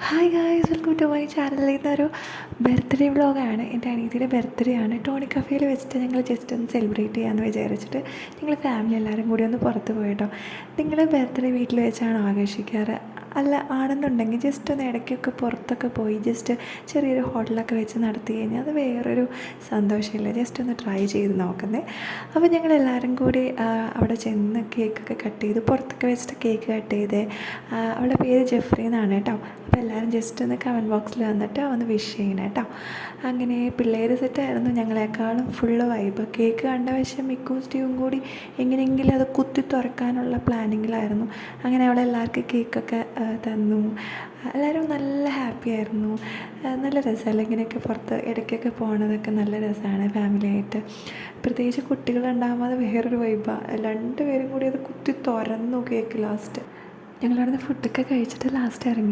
Hi guys, welcome to my channel. ഇതൊരു birthday വ്ളോഗാണ്. എൻ്റെ അനിയത്തിയുടെ ബർത്ത്ഡേ ആണ്. ടോണി കഫേയിൽ വെച്ചിട്ട് ഞങ്ങൾ ജസ്റ്റ് ഒന്ന് സെലിബ്രേറ്റ് ചെയ്യാമെന്ന് വിചാരിച്ചിട്ട് ഞങ്ങൾ ഫാമിലി എല്ലാവരും കൂടി ഒന്ന് പുറത്ത് പോയിട്ടോ. നിങ്ങൾ ബർത്ത്ഡേ വീട്ടിൽ വെച്ചാണ് ആഘോഷിക്കാറ്? അല്ല ആണെന്നുണ്ടെങ്കിൽ ജസ്റ്റ് ഒന്ന് ഇടയ്ക്കൊക്കെ പുറത്തൊക്കെ പോയി ജസ്റ്റ് ചെറിയൊരു ഹോട്ടലൊക്കെ വെച്ച് നടത്തി കഴിഞ്ഞാൽ അത് വേറൊരു സന്തോഷമില്ല. ജസ്റ്റ് ഒന്ന് ട്രൈ ചെയ്ത് നോക്കുന്നത്. അപ്പോൾ ഞങ്ങളെല്ലാവരും കൂടി അവിടെ ചെന്ന് കേക്കൊക്കെ കട്ട് ചെയ്ത് പുറത്തൊക്കെ വെച്ചിട്ട് കേക്ക് കട്ട് ചെയ്ത്. അവളുടെ പേര് ജെഫ്രി എന്നാണ് കേട്ടോ. അപ്പോൾ എല്ലാവരും ജസ്റ്റ് ഒന്ന് കമൻറ്റ് ബോക്സിൽ വന്നിട്ട് ഒന്ന് വിഷ് ചെയ്യണം കേട്ടോ. അങ്ങനെ പിള്ളേർ സെറ്റായിരുന്നു. ഞങ്ങളെക്കാളും ഫുള്ള് വൈബ്. കേക്ക് കണ്ട വശം മിക്കും സ്റ്റീവും കൂടി എങ്ങനെയെങ്കിലും അത് കുത്തി തുറക്കാനുള്ള പ്ലാനിങ്ങിലായിരുന്നു. അങ്ങനെ അവളെ എല്ലാവർക്കും കേക്കൊക്കെ തന്നു. എല്ലാവരും നല്ല ഹാപ്പി ആയിരുന്നു. നല്ല രസമല്ല ഇങ്ങനെയൊക്കെ പുറത്ത് ഇടയ്ക്കൊക്കെ പോകണതൊക്കെ നല്ല രസമാണ് ഫാമിലിയായിട്ട്. പ്രത്യേകിച്ച് കുട്ടികളുണ്ടാകുമ്പോൾ അത് വേറൊരു വൈബാണ്. രണ്ടുപേരും കൂടി അത് കുത്തി തുറന്നു കേക്ക് ലാസ്റ്റ്. ഞങ്ങളവിടുന്ന് ഫുഡൊക്കെ കഴിച്ചിട്ട് ലാസ്റ്റ് ഇറങ്ങി.